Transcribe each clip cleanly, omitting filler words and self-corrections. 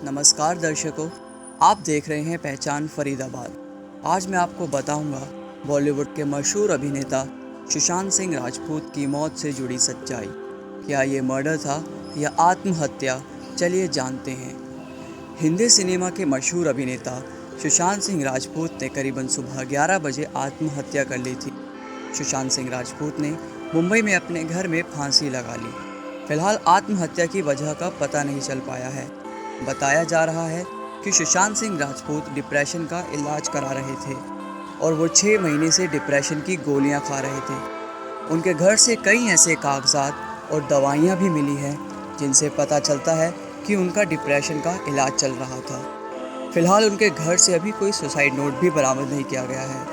नमस्कार दर्शकों, आप देख रहे हैं पहचान फरीदाबाद। आज मैं आपको बताऊंगा बॉलीवुड के मशहूर अभिनेता सुशांत सिंह राजपूत की मौत से जुड़ी सच्चाई। क्या ये मर्डर था या आत्महत्या? चलिए जानते हैं। हिंदी सिनेमा के मशहूर अभिनेता सुशांत सिंह राजपूत ने करीबन सुबह 11 बजे आत्महत्या कर ली थी। सुशांत सिंह राजपूत ने मुंबई में अपने घर में फांसी लगा ली। फिलहाल आत्महत्या की वजह का पता नहीं चल पाया है। बताया जा रहा है कि सुशांत सिंह राजपूत डिप्रेशन का इलाज करा रहे थे और वो 6 महीने से डिप्रेशन की गोलियां खा रहे थे। उनके घर से कई ऐसे कागजात और दवाइयां भी मिली हैं जिनसे पता चलता है कि उनका डिप्रेशन का इलाज चल रहा था। फिलहाल उनके घर से अभी कोई सुसाइड नोट भी बरामद नहीं किया गया है।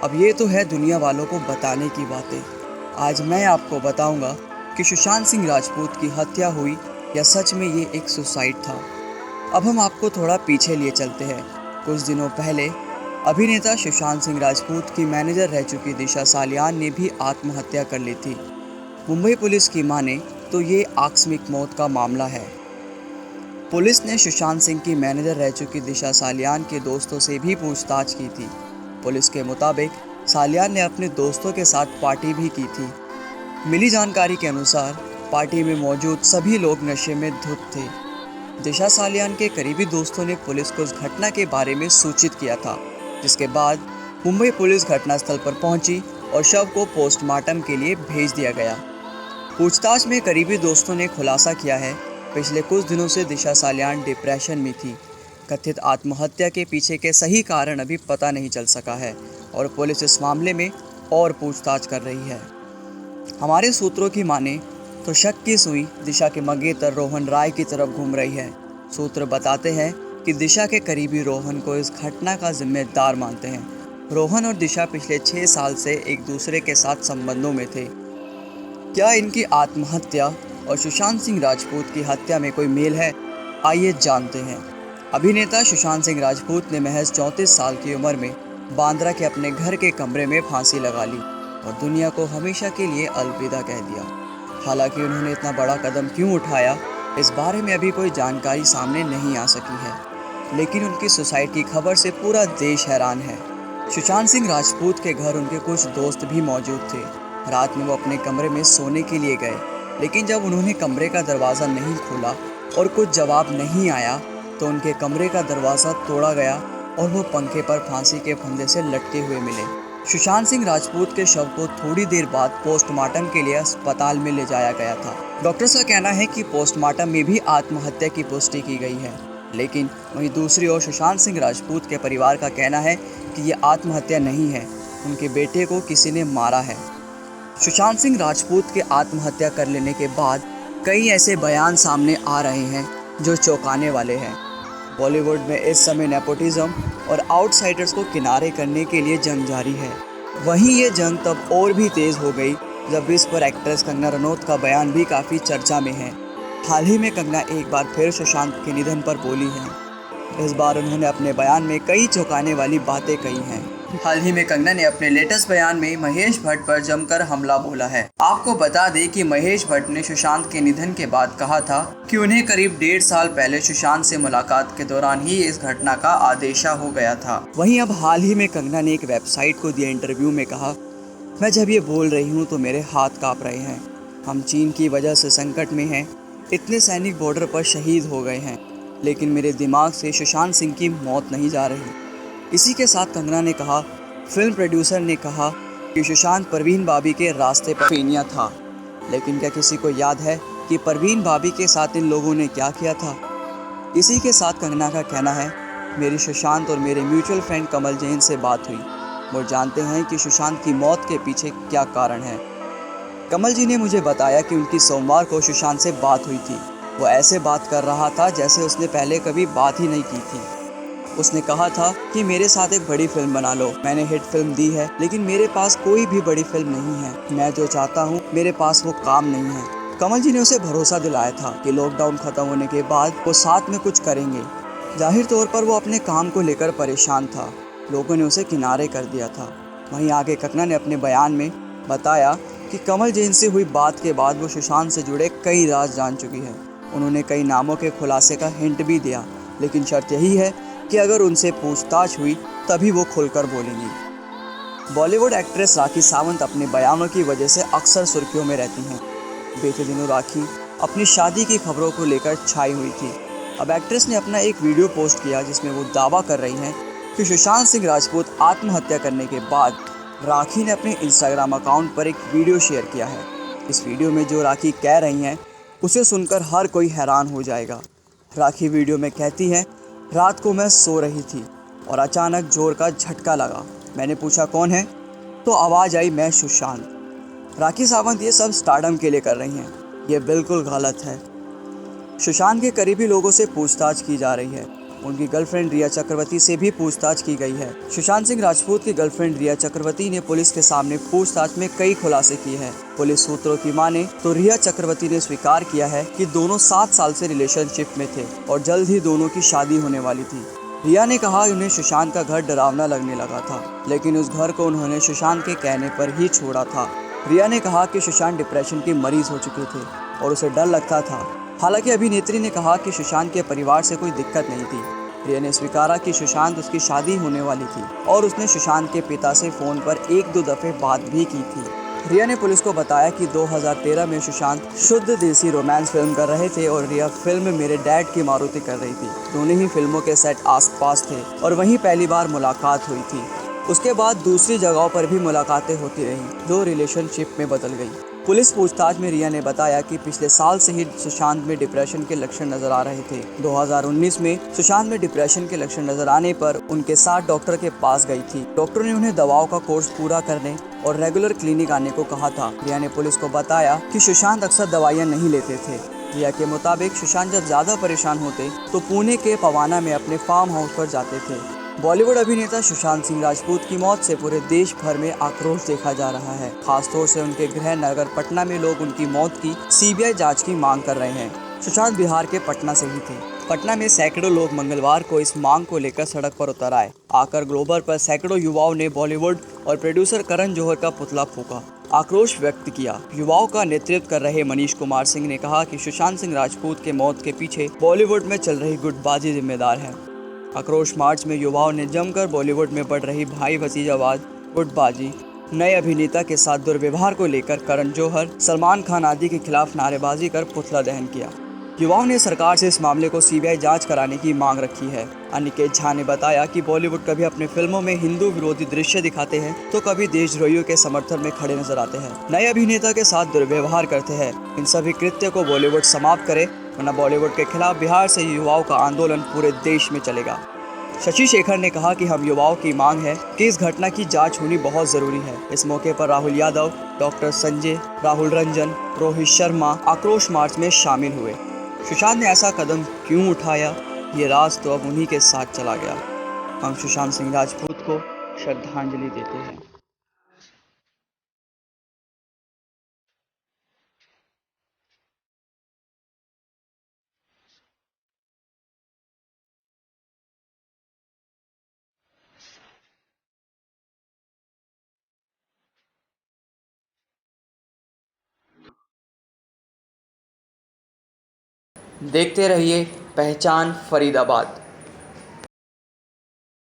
अब ये तो है दुनिया वालों को बताने की बातें। आज मैं आपको बताऊंगा कि सुशांत सिंह राजपूत की हत्या हुई या सच में ये एक सुसाइड था। अब हम आपको थोड़ा पीछे लिए चलते हैं। कुछ दिनों पहले अभिनेता सुशांत सिंह राजपूत की मैनेजर रह चुकी दिशा सालियान ने भी आत्महत्या कर ली थी। मुंबई पुलिस की माने तो ये आकस्मिक मौत का मामला है। पुलिस ने सुशांत सिंह की मैनेजर रह चुकी दिशा सालियान के दोस्तों से भी पूछताछ की थी। पुलिस के मुताबिक सालियान ने अपने दोस्तों के साथ पार्टी भी की थी। मिली जानकारी के अनुसार पार्टी में मौजूद सभी लोग नशे में धुत थे। दिशा सालियान के करीबी दोस्तों ने पुलिस को इस घटना के बारे में सूचित किया था, जिसके बाद मुंबई पुलिस घटनास्थल पर पहुंची और शव को पोस्टमार्टम के लिए भेज दिया गया। पूछताछ में करीबी दोस्तों ने खुलासा किया है, पिछले कुछ दिनों से दिशा सालियान डिप्रेशन में थी। कथित आत्महत्या के पीछे के सही कारण अभी पता नहीं चल सका है और पुलिस इस मामले में और पूछताछ कर रही है। हमारे सूत्रों की माने तो शक की सुई दिशा के मंगेतर रोहन राय की तरफ घूम रही है। सूत्र बताते हैं कि दिशा के करीबी रोहन को इस घटना का जिम्मेदार मानते हैं। रोहन और दिशा पिछले 6 साल से एक दूसरे के साथ संबंधों में थे। क्या इनकी आत्महत्या और सुशांत सिंह राजपूत की हत्या में कोई मेल है? आइए जानते हैं। अभिनेता सुशांत सिंह राजपूत ने महज 34 साल की उम्र में बांद्रा के अपने घर के कमरे में फांसी लगा ली और दुनिया को हमेशा के लिए अलविदा कह दिया। हालांकि उन्होंने इतना बड़ा कदम क्यों उठाया, इस बारे में अभी कोई जानकारी सामने नहीं आ सकी है, लेकिन उनकी सुसाइड की खबर से पूरा देश हैरान है। सुशांत सिंह राजपूत के घर उनके कुछ दोस्त भी मौजूद थे। रात में वो अपने कमरे में सोने के लिए गए, लेकिन जब उन्होंने कमरे का दरवाज़ा नहीं खोला और कुछ जवाब नहीं आया तो उनके कमरे का दरवाज़ा तोड़ा गया और वो पंखे पर फांसी के फंदे से लटके हुए मिले। सुशांत सिंह राजपूत के शव को थोड़ी देर बाद पोस्टमार्टम के लिए अस्पताल में ले जाया गया था। डॉक्टर्स का कहना है कि पोस्टमार्टम में भी आत्महत्या की पुष्टि की गई है, लेकिन वहीं दूसरी ओर सुशांत सिंह राजपूत के परिवार का कहना है कि ये आत्महत्या नहीं है, उनके बेटे को किसी ने मारा है। सुशांत सिंह राजपूत के आत्महत्या कर लेने के बाद कई ऐसे बयान सामने आ रहे हैं जो चौंकाने वाले हैं। बॉलीवुड में इस समय नेपोटिज्म और आउटसाइडर्स को किनारे करने के लिए जंग जारी है। वहीं ये जंग तब और भी तेज़ हो गई जब इस पर एक्ट्रेस कंगना रनौत का बयान भी काफ़ी चर्चा में है। हाल ही में कंगना एक बार फिर सुशांत के निधन पर बोली हैं। इस बार उन्होंने अपने बयान में कई चौंकाने वाली बातें कही हैं। हाल ही में कंगना ने अपने लेटेस्ट बयान में महेश भट्ट पर जमकर हमला बोला है। आपको बता दें कि महेश भट्ट ने सुशांत के निधन के बाद कहा था कि उन्हें करीब 1.5 साल पहले सुशांत से मुलाकात के दौरान ही इस घटना का आदेशा हो गया था। वहीं अब हाल ही में कंगना ने एक वेबसाइट को दिए इंटरव्यू में कहा, मैं जब ये बोल रही हूँ तो मेरे हाथ काँप रहे हैं। हम चीन की वजह से संकट में हैं, इतने सैनिक बॉर्डर पर शहीद हो गए हैं, लेकिन मेरे दिमाग से सुशांत सिंह की मौत नहीं जा रही। इसी के साथ कंगना ने कहा, फिल्म प्रोड्यूसर ने कहा कि सुशांत परवीन बाबी के रास्ते पर फेनिया था, लेकिन क्या किसी को याद है कि परवीन बाबी के साथ इन लोगों ने क्या किया था? इसी के साथ कंगना का कहना है, मेरी सुशांत और मेरे म्यूचुअल फ्रेंड कमल जैन से बात हुई। वो जानते हैं कि सुशांत की मौत के पीछे क्या कारण है। कमल जी ने मुझे बताया कि उनकी सोमवार को सुशांत से बात हुई थी। वो ऐसे बात कर रहा था जैसे उसने पहले कभी बात ही नहीं की थी। उसने कहा था कि मेरे साथ एक बड़ी फिल्म बना लो। मैंने हिट फिल्म दी है, लेकिन मेरे पास कोई भी बड़ी फिल्म नहीं है। मैं जो चाहता हूँ मेरे पास वो काम नहीं है। कमल जी ने उसे भरोसा दिलाया था कि लॉकडाउन खत्म होने के बाद वो साथ में कुछ करेंगे। जाहिर तौर पर वो अपने काम को लेकर परेशान था। लोगों ने उसे किनारे कर दिया था। वहीं आगे कंगना ने अपने बयान में बताया कि कमल जैन से हुई बात के बाद वो सुशांत से जुड़े कई राज जान चुकी है। उन्होंने कई नामों के खुलासे का हिंट भी दिया। लेकिन शर्त यही है कि अगर उनसे पूछताछ हुई तभी वो खुलकर बोलेंगी। बॉलीवुड एक्ट्रेस राखी सावंत अपने बयानों की वजह से अक्सर सुर्खियों में रहती हैं। बीते दिनों राखी अपनी शादी की खबरों को लेकर छाई हुई थी। अब एक्ट्रेस ने अपना एक वीडियो पोस्ट किया जिसमें वो दावा कर रही हैं कि सुशांत सिंह राजपूत आत्महत्या करने के बाद राखी ने अपने इंस्टाग्राम अकाउंट पर एक वीडियो शेयर किया है। इस वीडियो में जो राखी कह रही हैं उसे सुनकर हर कोई हैरान हो जाएगा। राखी वीडियो में कहती है, रात को मैं सो रही थी और अचानक जोर का झटका लगा। मैंने पूछा कौन है, तो आवाज़ आई मैं सुशांत। राखी सावंत ये सब स्टारडम के लिए कर रही हैं। ये बिल्कुल गलत है। सुशांत के करीबी लोगों से पूछताछ की जा रही है। उनकी गर्लफ्रेंड रिया चक्रवर्ती से भी पूछताछ की गई है। सुशांत सिंह राजपूत की गर्लफ्रेंड रिया चक्रवर्ती ने पुलिस के सामने पूछताछ में कई खुलासे किए हैं। पुलिस सूत्रों की माने तो रिया चक्रवर्ती ने स्वीकार किया है कि दोनों 7 साल से रिलेशनशिप में थे और जल्द ही दोनों की शादी होने वाली थी। रिया ने कहा उन्हें सुशांत का घर डरावना लगने लगा था, लेकिन उस घर को उन्होंने सुशांत के कहने पर ही छोड़ा था। रिया ने कहा कि सुशांत डिप्रेशन के मरीज हो चुके थे और उसे डर लगता था। हालांकि अभिनेत्री ने कहा कि सुशांत के परिवार से कोई दिक्कत नहीं थी। रिया ने स्वीकारा कि सुशांत उसकी शादी होने वाली थी और उसने सुशांत के पिता से फ़ोन पर 1-2 दफ़े बात भी की थी। रिया ने पुलिस को बताया कि 2013 में सुशांत शुद्ध देसी रोमांस फिल्म कर रहे थे और रिया फिल्म मेरे डैड की मारुति कर रही थी। दोनों ही फिल्मों के सेट आस-पास थे और वहीं पहली बार मुलाकात हुई थी। उसके बाद दूसरी जगहों पर भी मुलाकातें होती रहीं, जो रिलेशनशिप में बदल गई। पुलिस पूछताछ में रिया ने बताया कि पिछले साल से ही सुशांत में डिप्रेशन के लक्षण नजर आ रहे थे। 2019 में सुशांत में डिप्रेशन के लक्षण नजर आने पर उनके साथ डॉक्टर के पास गई थी। डॉक्टर ने उन्हें दवाओं का कोर्स पूरा करने और रेगुलर क्लिनिक आने को कहा था। रिया ने पुलिस को बताया कि सुशांत अक्सर दवाइयाँ नहीं लेते थे। रिया के मुताबिक सुशांत जब ज्यादा परेशान होते तो पुणे के पवाना में अपने फार्म हाउस पर जाते थे। बॉलीवुड अभिनेता सुशांत सिंह राजपूत की मौत से पूरे देश भर में आक्रोश देखा जा रहा है। खासतौर से उनके गृह नगर पटना में लोग उनकी मौत की सीबीआई जांच की मांग कर रहे हैं। सुशांत बिहार के पटना से ही थे। पटना में सैकड़ों लोग मंगलवार को इस मांग को लेकर सड़क पर उतर आए। आकर ग्लोबल पर सैकड़ों युवाओं ने बॉलीवुड और प्रोड्यूसर करण जौहर का पुतला फूंका, आक्रोश व्यक्त किया। युवाओं का नेतृत्व कर रहे मनीष कुमार सिंह ने कहा कि सुशांत सिंह राजपूत के मौत के पीछे बॉलीवुड में चल रही गुटबाजी जिम्मेदार है। आक्रोश मार्च में युवाओं ने जमकर बॉलीवुड में बढ़ रही भाई भतीजावाद, गुटबाजी, नए अभिनेता के साथ दुर्व्यवहार को लेकर करण जौहर, सलमान खान आदि के खिलाफ नारेबाजी कर पुतला दहन किया। युवाओं ने सरकार से इस मामले को सीबीआई जांच कराने की मांग रखी है। अनिकेत झा ने बताया कि बॉलीवुड कभी अपने फिल्मों में हिंदू विरोधी दृश्य दिखाते हैं तो कभी देशद्रोहियों के समर्थन में खड़े नजर आते हैं, नए अभिनेता के साथ दुर्व्यवहार करते हैं। इन सभी कृत्य को बॉलीवुड समाप्त करे, वरना बॉलीवुड के खिलाफ बिहार से युवाओं का आंदोलन पूरे देश में चलेगा। शशि शेखर ने कहा कि हम युवाओं की मांग है कि इस घटना की जांच होनी बहुत जरूरी है। इस मौके पर राहुल यादव, डॉक्टर संजय, राहुल रंजन, रोहित शर्मा आक्रोश मार्च में शामिल हुए। सुशांत ने ऐसा कदम क्यों उठाया, ये राज तो अब उन्हीं के साथ चला गया। हम सुशांत सिंह राजपूत को श्रद्धांजलि देते हैं। देखते रहिए पहचान फरीदाबाद।